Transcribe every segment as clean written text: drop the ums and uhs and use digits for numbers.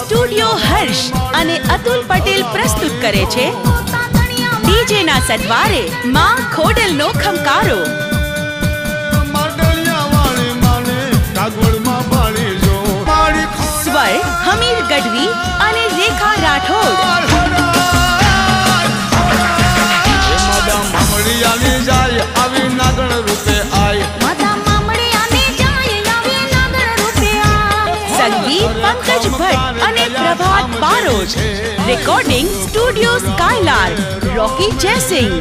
Studio હર્ષ અને અતુલ પટેલ પ્રસ્તુત કરે છે ડીજે ના સથવારે માં ખોડલનો ખમકારો. સ્વર હમીર ગઢવી અને રેખા રાઠોડ. સંગીત પંકજ ભટ્ટ અને પ્રભાત બારોટ. રેકોર્ડિંગ સ્ટુડિયો સ્કાયલાર્ક, રોકી જયસિંહ.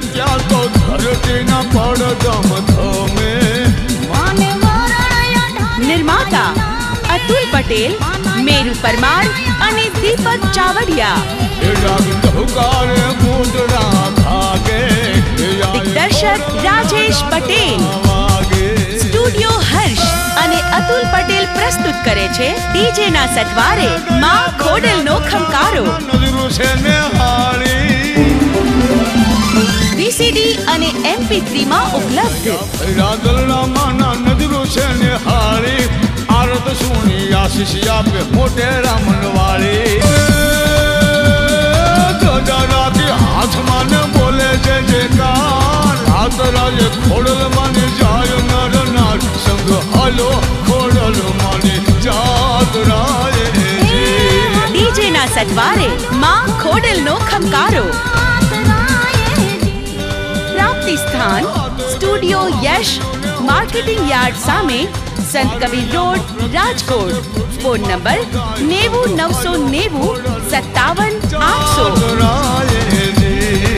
નિર્માતા અતુલ પટેલ, મેરુ પરમાર અને દીપક ચાવડિયા. દિગ્દર્શક રાજેશ પટેલ. સ્ટુડિયો હર્ષ અને અતુલ પટેલ પ્રસ્તુત કરે છે ડીજે ના સથવારે માં ખોડલનો ખમકારો. વીસીડી અને MP3 માં ઉપલબ્ધ. આરત સુણી આશીષ આપે મોટે રામનવાળી. હાથમાં ને બોલે છે જયકાર, હાથ રાજે ખોડલ માને જાય નર નાર. સંગ હાલો ખોડલ માને જાત રાય. ડીજે ના સથવારે માં ખોડલનો ખમકારો. પ્રાપ્તિ સ્થાન સ્ટુડિયો યશ, માર્કેટિંગ યાર્ડ સામે, સંત Kabir road, Rajkot. Phone number 90 990 57 800.